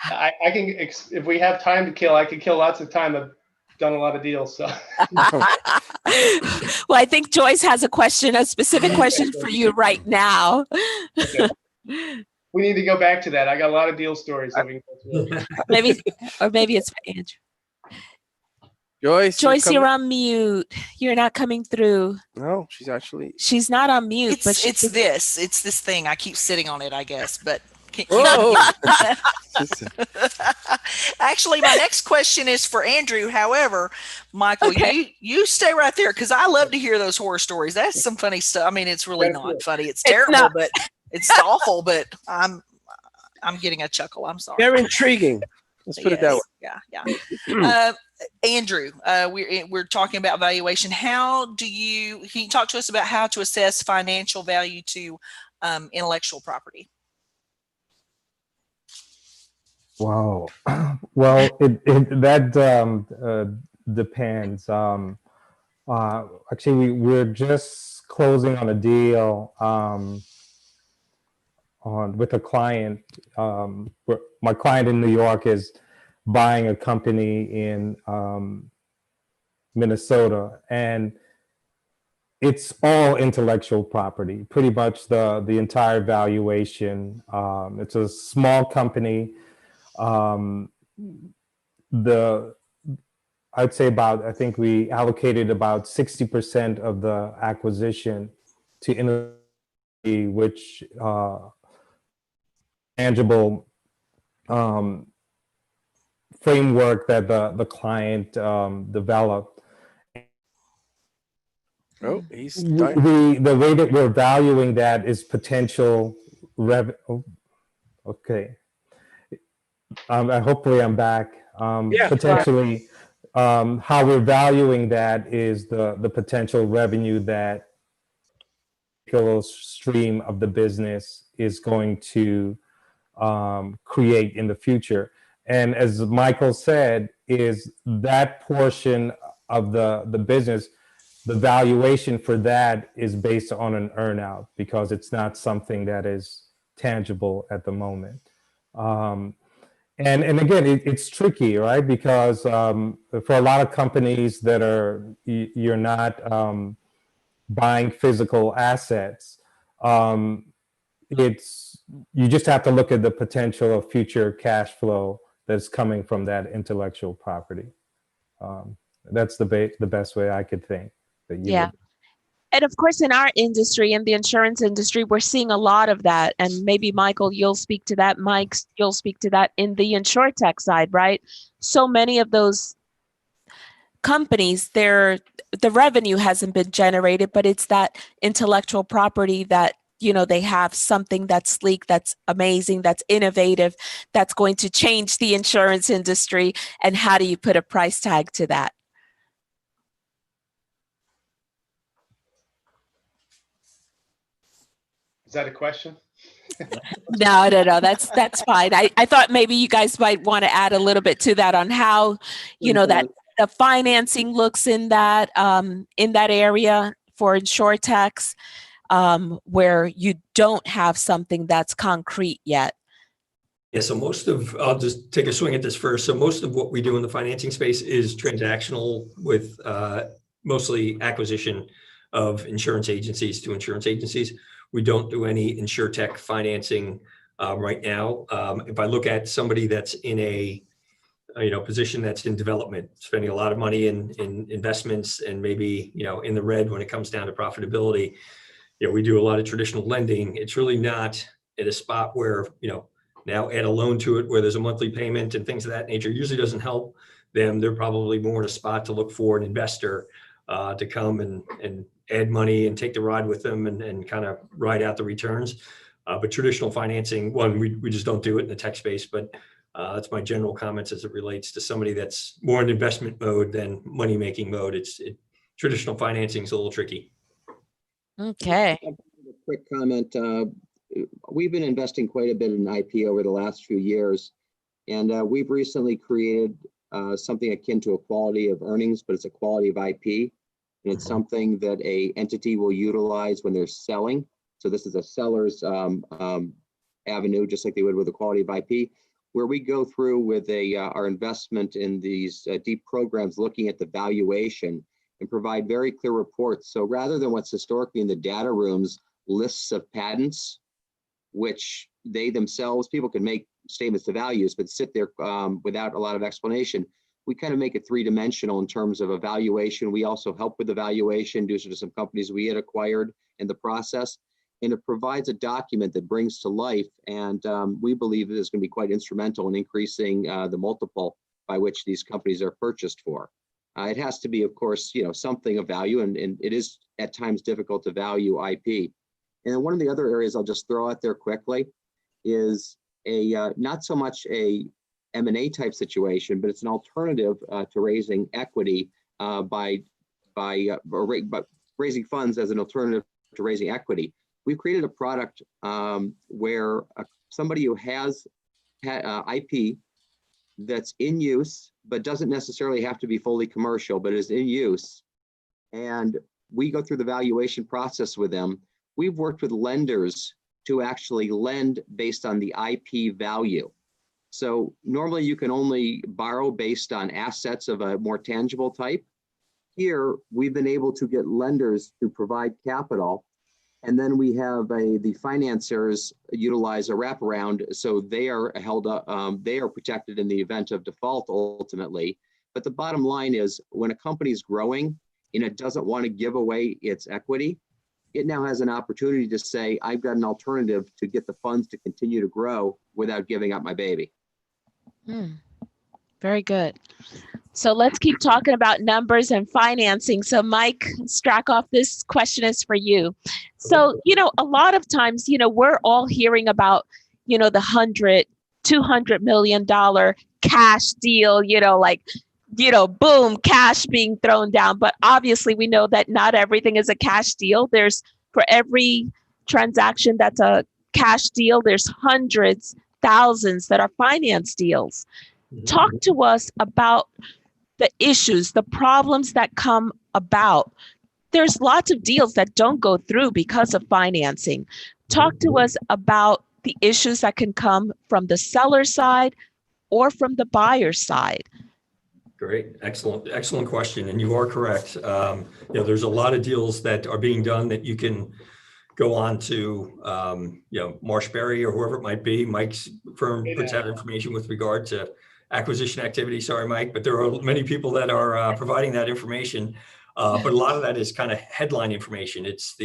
I can, if we have time to kill, I can kill lots of time. I've done a lot of deals. So. Well, I think Joyce has a specific question for you right now. Okay. We need to go back to that. I got a lot of deal stories that we can go through. Maybe it's Andrew. Joyce, you're on mute. You're not coming through. No, she's not on mute. It's this thing. I keep sitting on it, I guess. But actually, my next question is for Andrew. However, Michael, you stay right there because I love to hear those horror stories. That's some funny stuff. I mean, it's really not funny. It's terrible, but it's awful. But I'm getting a chuckle. I'm sorry. They're intriguing. Let's put it that way. Yeah. Andrew, we're talking about valuation. Can you talk to us about how to assess financial value to intellectual property? Wow. Well, that depends. Actually, we're just closing on a deal with a client. My client in New York is buying a company in Minnesota, and it's all intellectual property, pretty much the entire valuation. It's a small company. I'd say I think we allocated about 60% of the acquisition to which tangible framework that the client developed. Oh, he's the way that we're valuing that is potential revenue. Okay. Hopefully I'm back. Potentially how we're valuing that is the potential revenue that particular stream of the business is going to create in the future. And as Michael said, is that portion of the business, the valuation for that is based on an earnout because it's not something that is tangible at the moment. And again, it's tricky, right? Because for a lot of companies that you're not buying physical assets, you just have to look at the potential of future cash flow that's coming from that intellectual property. That's the best way I could think that you Yeah. would. And of course, in our industry, in the insurance industry, we're seeing a lot of that. And maybe Michael, you'll speak to that. Mike, you'll speak to that in the insurtech side, right? So many of those companies, the revenue hasn't been generated, but it's that intellectual property that, you know, they have something that's sleek, that's amazing, that's innovative, that's going to change the insurance industry. And how do you put a price tag to that? Is that a question? No, that's fine. I thought maybe you guys might want to add a little bit to that on how, you know, that the financing looks in that area for insurtechs, where you don't have something that's concrete yet. Yeah, so I'll just take a swing at this first. So most of what we do in the financing space is transactional with mostly acquisition of insurance agencies to insurance agencies. We don't do any insurtech financing right now. If I look at somebody that's in a position that's in development, spending a lot of money in investments and maybe in the red when it comes down to profitability, we do a lot of traditional lending. It's really not at a spot where now add a loan to it where there's a monthly payment and things of that nature usually doesn't help them. They're probably more in a spot to look for an investor to come and add money and take the ride with them and kind of ride out the returns. But traditional financing, we just don't do it in the tech space, but that's my general comments as it relates to somebody that's more in investment mode than money-making mode. Traditional financing is a little tricky. Okay. A quick comment. We've been investing quite a bit in IP over the last few years, and we've recently created something akin to a quality of earnings, but it's a quality of IP. And it's something that a entity will utilize when they're selling. So this is a seller's avenue, just like they would with the quality of IP, where we go through with our investment in these deep programs, looking at the valuation and provide very clear reports. So rather than what's historically in the data rooms, lists of patents, which they themselves, people can make statements to values, but sit there without a lot of explanation. We kind of make it three-dimensional in terms of evaluation. We also help with evaluation due to some companies we had acquired in the process. And it provides a document that brings to life. And we believe that it's going to be quite instrumental in increasing the multiple by which these companies are purchased for. It has to be, of course, something of value, and it is at times difficult to value IP. And one of the other areas I'll just throw out there quickly is not so much a M&A type situation, but it's an alternative to raising equity by raising funds as an alternative to raising equity. We've created a product where somebody who has IP that's in use, but doesn't necessarily have to be fully commercial, but is in use, and we go through the valuation process with them. We've worked with lenders to actually lend based on the IP value. So normally you can only borrow based on assets of a more tangible type. Here, we've been able to get lenders to provide capital, and then we have the financiers utilize a wraparound, so they are held up, they are protected in the event of default ultimately. But the bottom line is, when a company is growing and it doesn't want to give away its equity, it now has an opportunity to say, I've got an alternative to get the funds to continue to grow without giving up my baby. Very good. So let's keep talking about numbers and financing. So Mike Strakoff, this question is for you. So, a lot of times, we're all hearing about, the $100, $200 million cash deal, like boom, cash being thrown down. But obviously, we know that not everything is a cash deal. There's for every transaction that's a cash deal, there's hundreds, thousands that are finance deals. Talk to us about the issues, the problems that come about. There's lots of deals that don't go through because of financing. Talk to us about the issues that can come from the seller side or from the buyer side. Great, excellent question, and you are correct. There's a lot of deals that are being done that you can go on to, Marshberry or whoever it might be. Mike's firm puts out information with regard to acquisition activity. Sorry, Mike, but there are many people that are providing that information. But a lot of that is kind of headline information. It's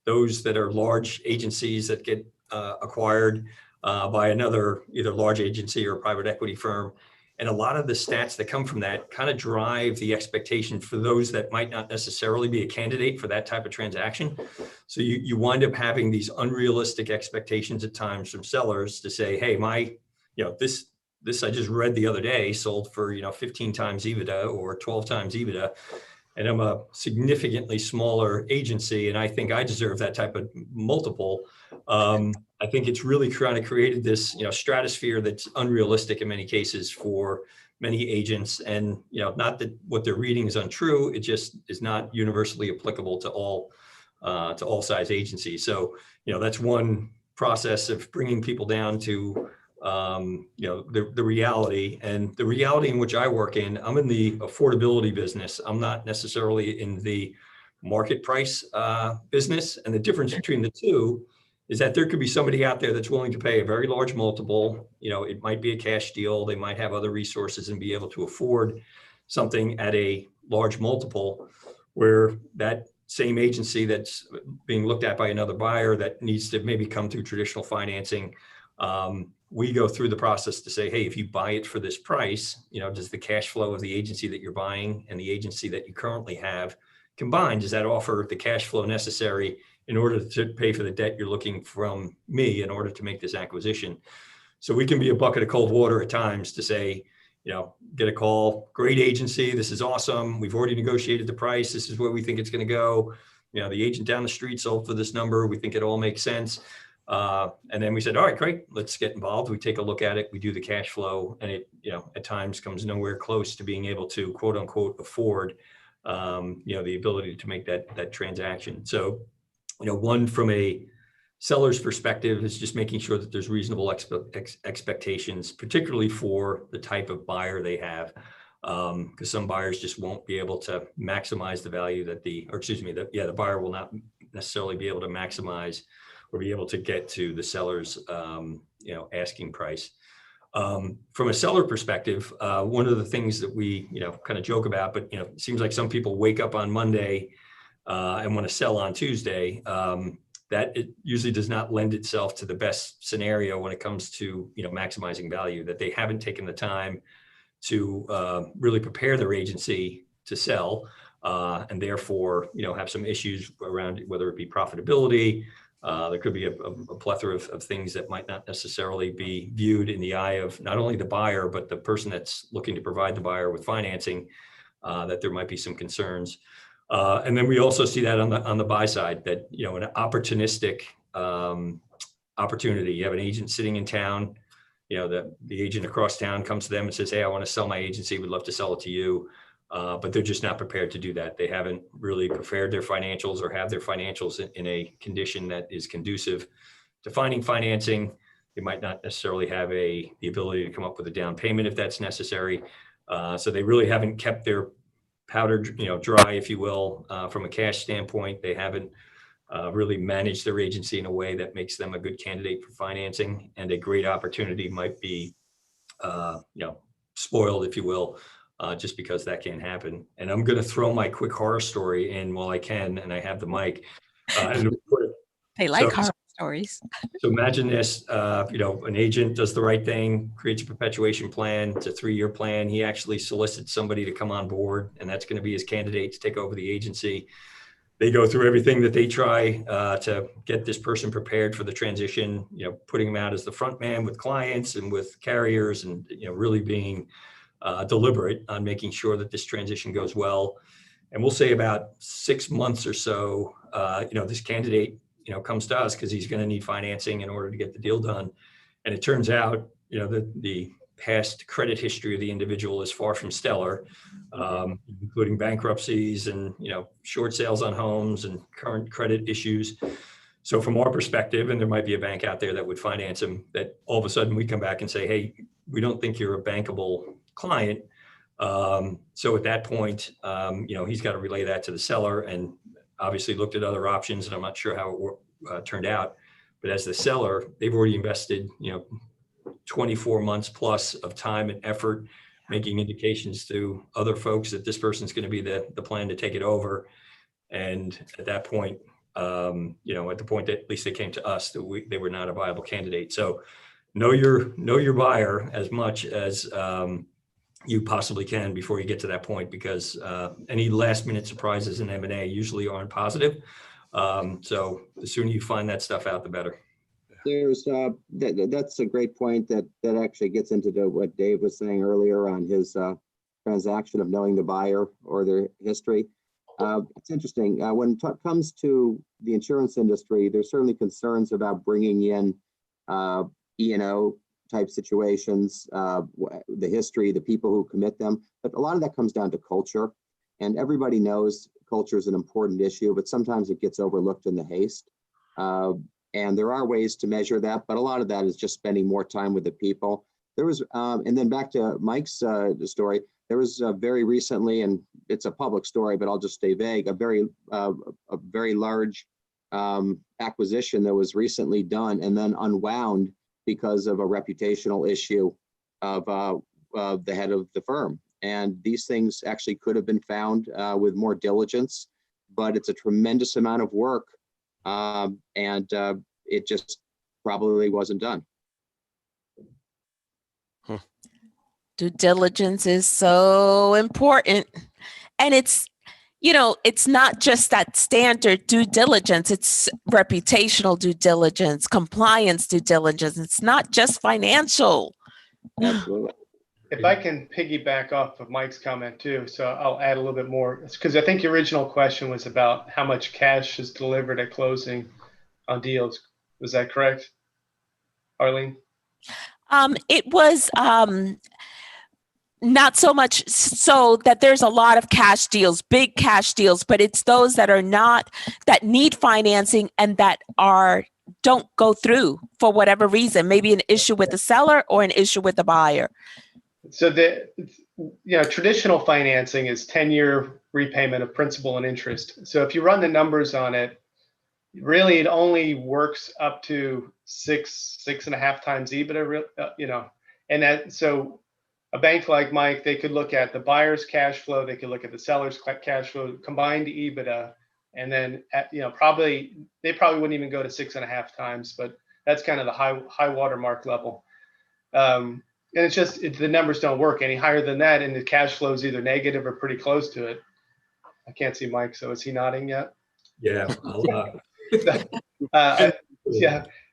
those that are large agencies that get acquired by another either large agency or private equity firm. And a lot of the stats that come from that kind of drive the expectation for those that might not necessarily be a candidate for that type of transaction. So you wind up having these unrealistic expectations at times from sellers to say, hey, this I just read the other day sold for 15 times EBITDA or 12 times EBITDA, and I'm a significantly smaller agency, and I think I deserve that type of multiple. I think it's really kind of created this stratosphere that's unrealistic in many cases for many agents, and not that what they're reading is untrue, it just is not universally applicable to all size agencies. So that's one process of bringing people down to the reality. And the reality in which I work in, I'm in the affordability business. I'm not necessarily in the market price business. And the difference between the two is that there could be somebody out there that's willing to pay a very large multiple. It might be a cash deal. They might have other resources and be able to afford something at a large multiple, where that same agency that's being looked at by another buyer that needs to maybe come through traditional financing. We go through the process to say, hey, if you buy it for this price, does the cash flow of the agency that you're buying and the agency that you currently have combined, does that offer the cash flow necessary in order to pay for the debt you're looking from me in order to make this acquisition? So we can be a bucket of cold water at times to say, get a call, great agency, this is awesome, we've already negotiated the price, this is where we think it's going to go. The agent down the street sold for this number, we think it all makes sense. And then we said, all right, great, let's get involved. We take a look at it, we do the cash flow, and it, at times comes nowhere close to being able to quote unquote afford, the ability to make that transaction. So, one from a seller's perspective is just making sure that there's reasonable expectations, particularly for the type of buyer they have. Because some buyers just won't be able to maximize the value that the buyer will not necessarily be able to maximize or be able to get to the seller's, asking price. From a seller perspective, one of the things that we, kind of joke about, but, it seems like some people wake up on Monday and want to sell on Tuesday. That it usually does not lend itself to the best scenario when it comes to, maximizing value, that they haven't taken the time to really prepare their agency to sell, and therefore, have some issues around whether it be profitability. There could be a plethora of things that might not necessarily be viewed in the eye of not only the buyer, but the person that's looking to provide the buyer with financing, that there might be some concerns. And then we also see that on the buy side, that, an opportunistic opportunity. You have an agent sitting in town, the agent across town comes to them and says, hey, I want to sell my agency, would love to sell it to you. But they're just not prepared to do that. They haven't really prepared their financials or have their financials in a condition that is conducive to finding financing. They might not necessarily have the ability to come up with a down payment if that's necessary. So they really haven't kept their powder, dry, if you will, from a cash standpoint. They haven't really managed their agency in a way that makes them a good candidate for financing, and a great opportunity might be, spoiled, if you will. Just because that can happen. And I'm going to throw my quick horror story in while I can, and I have the mic. They like horror stories. So imagine this, an agent does the right thing, creates a perpetuation plan. It's a 3-year plan. He actually solicits somebody to come on board, and that's going to be his candidate to take over the agency. They go through everything that they try to get this person prepared for the transition, putting him out as the front man with clients and with carriers, and, really being deliberate on making sure that this transition goes well. And we'll say about 6 months or so, this candidate, comes to us because he's going to need financing in order to get the deal done. And it turns out, the past credit history of the individual is far from stellar, including bankruptcies and, short sales on homes and current credit issues. So from our perspective, and there might be a bank out there that would finance him, that all of a sudden we come back and say, hey, we don't think you're a bankable client. So at that point, he's got to relay that to the seller, and obviously looked at other options, and I'm not sure how it turned out. But as the seller, they've already invested, 24 months plus of time and effort, making indications to other folks that this person's going to be the plan to take it over. And at that point, at the point that at least they came to us, that they were not a viable candidate. So know your buyer as much as you possibly can before you get to that point, because any last minute surprises in M&A usually aren't positive. So the sooner you find that stuff out, the better. There's that's a great point that actually gets into what Dave was saying earlier on his transaction of knowing the buyer or their history. It's interesting. When it comes to the insurance industry, there's certainly concerns about bringing in E&O type situations, the history, the people who commit them. But a lot of that comes down to culture. And everybody knows culture is an important issue, but sometimes it gets overlooked in the haste. And there are ways to measure that, but a lot of that is just spending more time with the people. There was, and then back to Mike's story, there was very recently, and it's a public story, but I'll just stay vague, a very large acquisition that was recently done and then unwound because of a reputational issue of the head of the firm. And these things actually could have been found with more diligence, but it's a tremendous amount of work. And it just probably wasn't done. Due diligence is so important. And it's not just that standard due diligence, it's reputational due diligence, compliance due diligence. It's not just financial. Absolutely. If I can piggyback off of Mike's comment too, so I'll add a little bit more, because I think your original question was about how much cash is delivered at closing on deals. Was that correct, Arlene? It was not so much so that there's a lot of cash deals, big cash deals, but it's those that need financing and that don't go through for whatever reason, maybe an issue with the seller or an issue with the buyer. So traditional financing is 10-year repayment of principal and interest. So if you run the numbers on it, really it only works up to 6.5 times EBITDA, and that, so a bank like Mike, they could look at the buyer's cash flow, they could look at the seller's cash flow, combined EBITDA, and then they probably wouldn't even go to 6.5 times, but that's kind of the high watermark level. And it's just the numbers don't work any higher than that, and the cash flow is either negative or pretty close to it. I can't see Mike, so is he nodding yet? Yeah.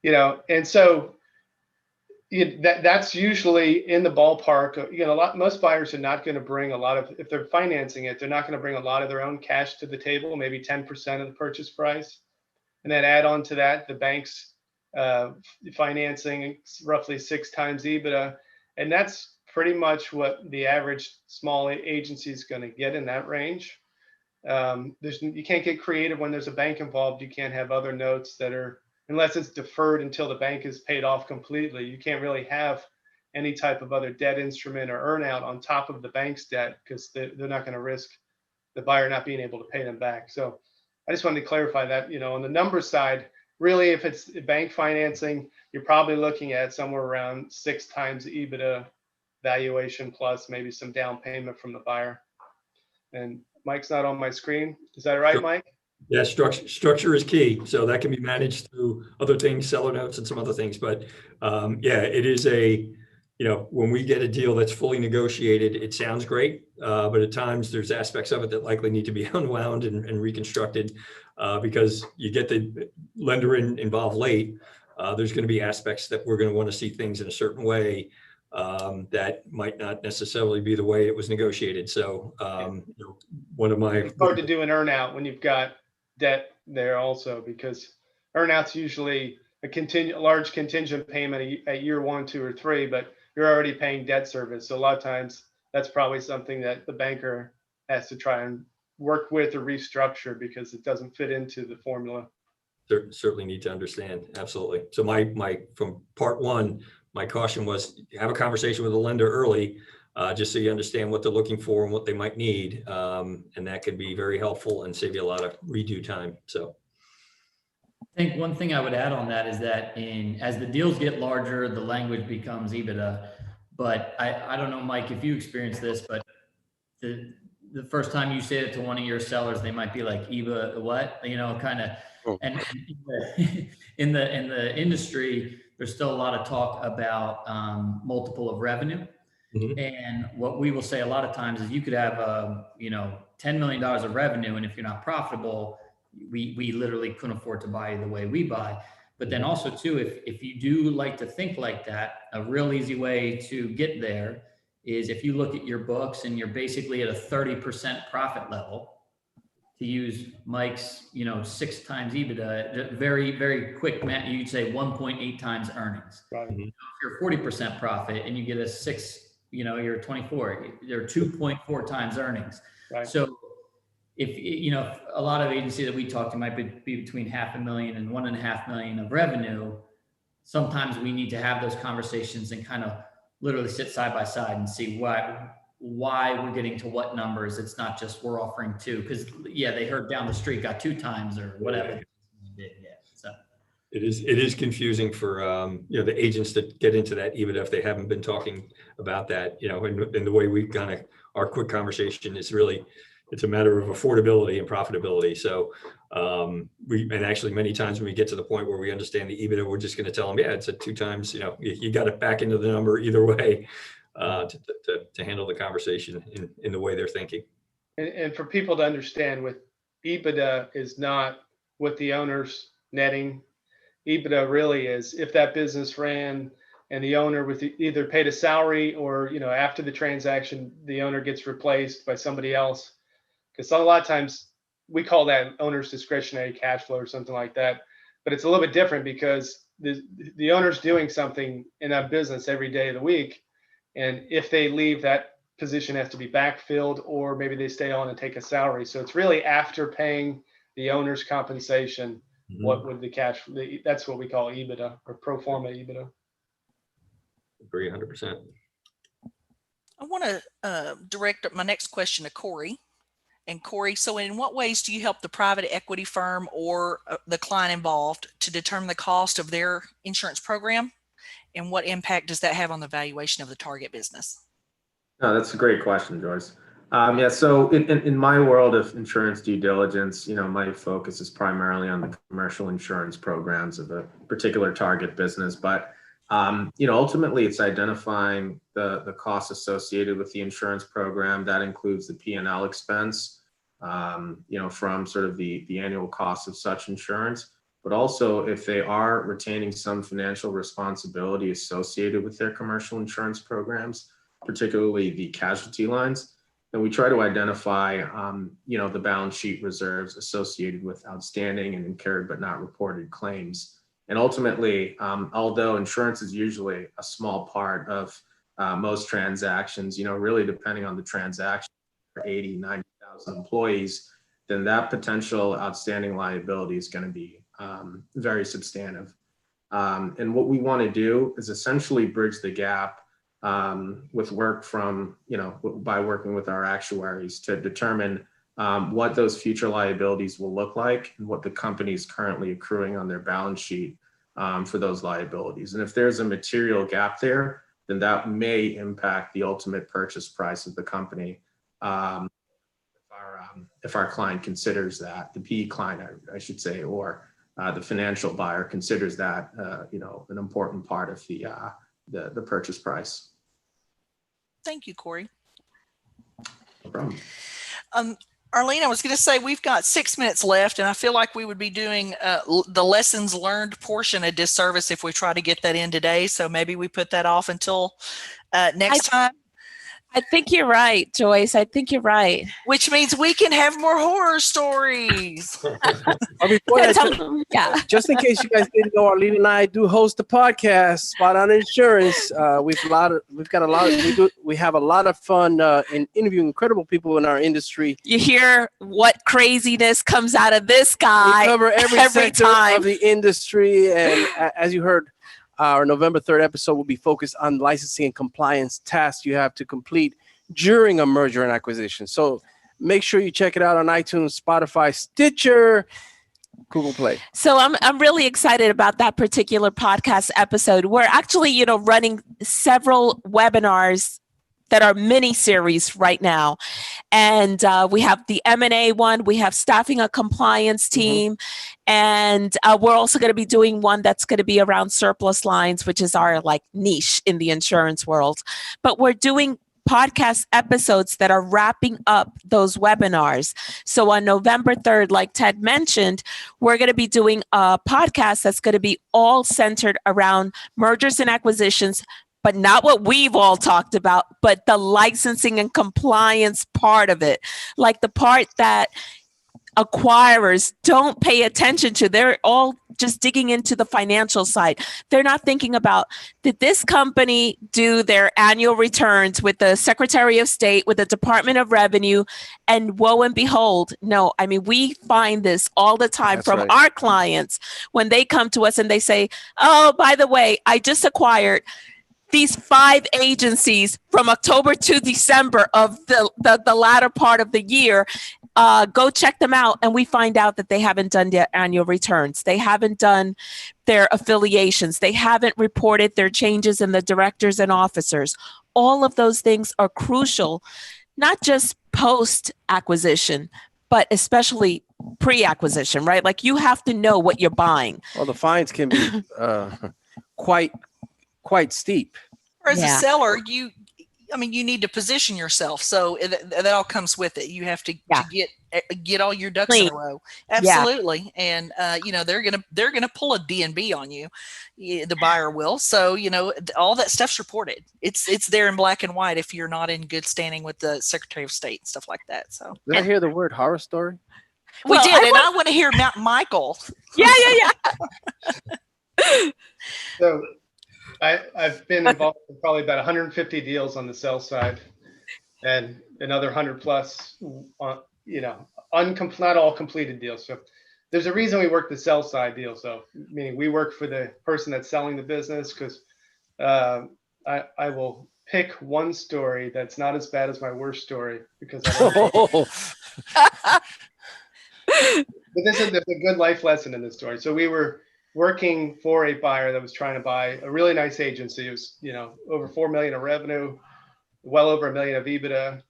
Yeah, and so that's usually in the ballpark. Most buyers are not going to bring a lot of, if they're financing it, they're not going to bring a lot of their own cash to the table, maybe 10% of the purchase price. And then add on to that, the bank's financing roughly 6 times EBITDA. And that's pretty much what the average small agency is going to get in that range. You can't get creative when there's a bank involved. You can't have other notes that are, unless it's deferred until the bank is paid off completely. You can't really have any type of other debt instrument or earnout on top of the bank's debt, because they're not going to risk the buyer not being able to pay them back. So I just wanted to clarify that, on the numbers side, really, if it's bank financing, you're probably looking at somewhere around 6 times EBITDA valuation plus maybe some down payment from the buyer. And Mike's not on my screen. Is that right, Mike? Yeah, structure is key. So that can be managed through other things, seller notes and some other things. But it is when we get a deal that's fully negotiated, it sounds great. But at times there's aspects of it that likely need to be unwound and reconstructed because you get the lender involved late. There's going to be aspects that we're going to want to see things in a certain way. that might not necessarily be the way it was negotiated. So one of my It's hard to do an earnout when you've got debt there also, because earnout's usually a large contingent payment at year 1, 2, or 3, but you're already paying debt service. So a lot of times that's probably something that the banker has to try and work with or restructure because it doesn't fit into the formula. certainly need to understand. Absolutely. So my from part one, my caution was have a conversation with the lender early, just so you understand what they're looking for and what they might need. And that could be very helpful and save you a lot of redo time. So I think one thing I would add on that is that as the deals get larger, the language becomes EBITDA. But I don't know, Mike, if you experience this, but the first time you say it to one of your sellers, they might be like, EBITDA, what? Kind of. And in the industry, there's still a lot of talk about multiple of revenue. Mhm. And what we will say a lot of times is you could have $10 million of revenue, and if you're not profitable, we literally couldn't afford to buy the way we buy. But then also too, if you do like to think like that, a real easy way to get there is if you look at your books and you're basically at a 30% profit level, to use Mike's, 6 times EBITDA, very, very quick math, you'd say 1.8 times earnings. Right. Mhm. If you're 40% profit and you get a 6, you're 24, you're 2.4 times earnings. Right. So if a lot of agencies that we talk to might be between $500,000 and $1.5 million of revenue, sometimes we need to have those conversations and kind of literally sit side by side and see why we're getting to what numbers. It's not just we're offering 2, because they heard down the street got 2 times or whatever. Yeah. So it is confusing for the agents that get into that, even if they haven't been talking about that, and the way we kind of, our quick conversation is really, it's a matter of affordability and profitability. So and actually many times when we get to the point where we understand the EBITDA, we're just going to tell them, it's at 2 times, you got it back into the number either way, to handle the conversation in the way they're thinking. And for people to understand, with EBITDA is not what the owner's netting. EBITDA really is if that business ran and the owner with either paid a salary or, after the transaction, the owner gets replaced by somebody else. Because a lot of times we call that owner's discretionary cash flow or something like that. But it's a little bit different because the owner's doing something in that business every day of the week. And if they leave, that position has to be backfilled, or maybe they stay on and take a salary. So it's really after paying the owner's compensation, Mhm. what would the cash, that's what we call EBITDA or pro forma EBITDA. Agree 100%. I want to direct my next question to Corey. And Corey, so in what ways do you help the private equity firm or the client involved to determine the cost of their insurance program? And what impact does that have on the valuation of the target business? No, that's a great question, Joyce. So in my world of insurance due diligence, my focus is primarily on the commercial insurance programs of a particular target business. But, ultimately it's identifying the costs associated with the insurance program. That includes the P&L expense, from sort of the annual cost of such insurance, but also if they are retaining some financial responsibility associated with their commercial insurance programs, particularly the casualty lines. And we try to identify, the balance sheet reserves associated with outstanding and incurred but not reported claims. And ultimately, although insurance is usually a small part of most transactions, really depending on the transaction, 80, 90,000 employees, then that potential outstanding liability is going to be very substantive. And what we want to do is essentially bridge the gap with work from, by working with our actuaries to determine what those future liabilities will look like and what the company is currently accruing on their balance sheet for those liabilities. And if there's a material gap there, then that may impact the ultimate purchase price of the company. If our client considers that, the PE client, I should say, or the financial buyer considers that, an important part of the purchase price. Thank you, Corey. No problem. Arlene, I was going to say we've got 6 minutes left, and I feel like we would be doing the lessons learned portion a disservice if we try to get that in today. So maybe we put that off until Next time. I think you're right, Joyce. I think you're right. Which means we can have more horror stories. Before that, yeah. Just in case you guys didn't know, Arlene and I do host a podcast, Spot on Insurance. We have a lot of fun in interviewing incredible people in our industry. You hear what craziness comes out of this guy. We cover every sector time of the industry, and as you heard, our November 3rd episode will be focused on licensing and compliance tasks you have to complete during a merger and acquisition. So make sure you check it out on iTunes, Spotify, Stitcher, Google Play. So I'm really excited about that particular podcast episode. We're actually, running several webinars that are mini series right now. And we have the M&A one, we have staffing a compliance team, and we're also going to be doing one that's going to be around surplus lines, which is our niche in the insurance world. But we're doing podcast episodes that are wrapping up those webinars. So on November 3rd, like Ted mentioned, we're going to be doing a podcast that's going to be all centered around mergers and acquisitions, but not what we've all talked about, but the licensing and compliance part of it, like the part that acquirers don't pay attention to. They're all just digging into the financial side. They're not thinking about, did this company do their annual returns with the Secretary of State, with the Department of Revenue? And woe and behold, no. I mean, we find this all the time from our clients when they come to us and they say, oh, by the way, I just acquired these 5 agencies from October to December of the latter part of the year. Go check them out. And we find out that they haven't done their annual returns. They haven't done their affiliations. They haven't reported their changes in the directors and officers. All of those things are crucial, not just post-acquisition, but especially pre-acquisition, right? Like you have to know what you're buying. Well, the fines can be quite steep. Or as a seller, you need to position yourself. So that all comes with it. You have to get all your ducks in a row. Absolutely. And they're gonna pull a D&B on you. The buyer will. So all that stuff's reported. It's there in black and white if you're not in good standing with the Secretary of State and stuff like that. So did I hear the word horror story? We did, I want to hear Michael. Yeah. So I've been involved in probably about 150 deals on the sell side, and another 100 plus, not all completed deals. So there's a reason we work the sell side deal. So meaning we work for the person that's selling the business, because I will pick one story that's not as bad as my worst story, because but there's a good life lesson in this story. So we were working for a buyer that was trying to buy a really nice agency. It was, over 4 million of revenue, well over 1 million of EBITDA.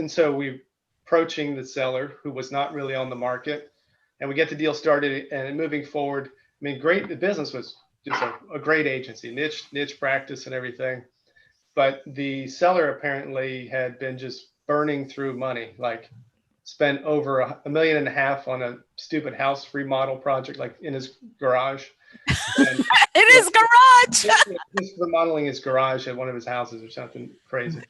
So we approaching the seller, who was not really on the market, and we get the deal started. And moving forward, great. The business was just a great agency, niche practice and everything. But the seller apparently had been just burning through money, spent over $1.5 million on a stupid house remodel project, in his garage. And, in his garage. Just remodeling his garage at one of his houses or something crazy.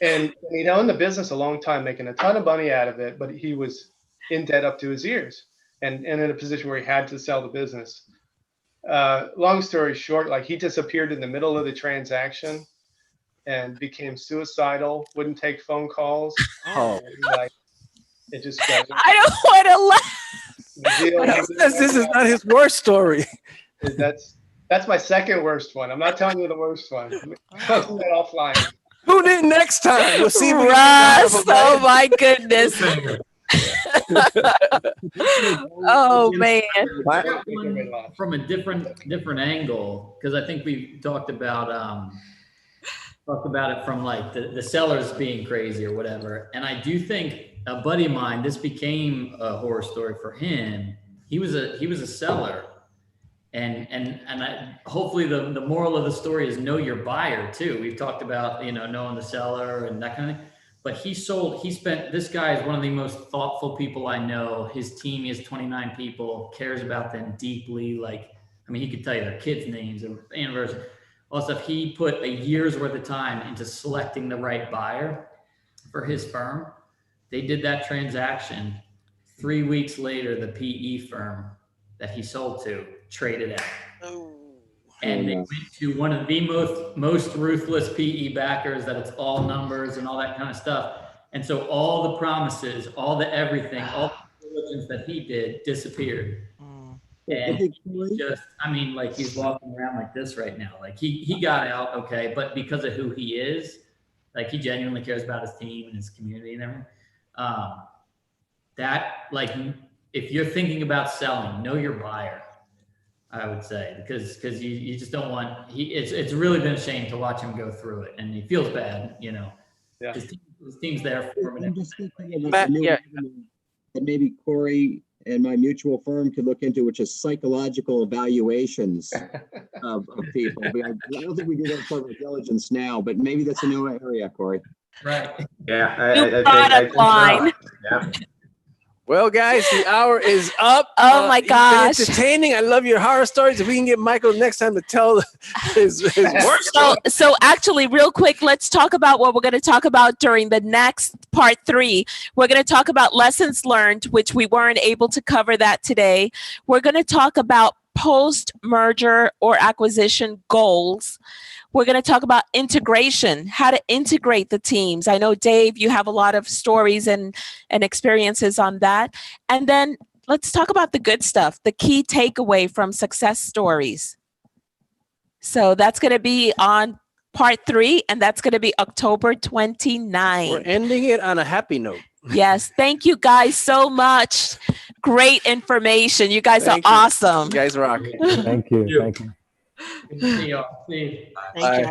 And he'd owned the business a long time, making a ton of money out of it, but he was in debt up to his ears, and in a position where he had to sell the business. Long story short, he disappeared in the middle of the transaction and became suicidal, wouldn't take phone calls. It just goes. I don't want to laugh. This is not his worst story. That's my second worst one. I'm not telling you the worst one. I'm posting that offline. Tune in next time. We'll see. Russ, oh my goodness. Oh man. From a different angle, because I think we talked about it from the sellers being crazy or whatever. And I do think a buddy of mine, this became a horror story for him. He was a seller, and hopefully the moral of the story is know your buyer too. We've talked about knowing the seller and that kind of thing. But this guy is one of the most thoughtful people I know. His team is 29 people, cares about them deeply. He could tell you their kids' names, their anniversary. all stuff. He put a year's worth of time into selecting the right buyer for his firm. They did that transaction. 3 weeks later, the PE firm that he sold to traded out. And they went to one of the most ruthless PE backers that it's all numbers and all that kind of stuff. And so all the promises, all the everything, all the diligence that he did disappeared. And just, I mean, like he's walking around like this right now. Like he got out, okay, but because of who he is, like he genuinely cares about his team and his community and everything. That, like, if you're thinking about selling, know your buyer, I would say, because you just don't want, it's really been a shame to watch him go through it, and he feels bad, you know. Yeah. His team's there for him. I'm just thinking of a new avenue that maybe Corey and my mutual firm could look into, which is psychological evaluations of people. I don't think we do that for diligence now, but maybe that's a new area, Corey. Right. Yeah. New product line. Yeah. Well, guys, the hour is up. Oh my You've been gosh. entertaining. I love your horror stories. If we can get Michael next time to tell his work story. So actually, real quick, let's talk about what we're going to talk about during the next part 3. We're going to talk about lessons learned, which we weren't able to cover that today. We're going to talk about post-merger or acquisition goals. We're going to talk about integration, how to integrate the teams. I know, Dave, you have a lot of stories and experiences on that. And then let's talk about the good stuff, the key takeaway from success stories. So that's going to be on part 3, and that's going to be October 29th. We're ending it on a happy note. Yes. Thank you guys so much. Great information. You guys Thank are you. awesome. You guys rock. Thank you. Thank you. Good to see y'all. See you. Thank you all.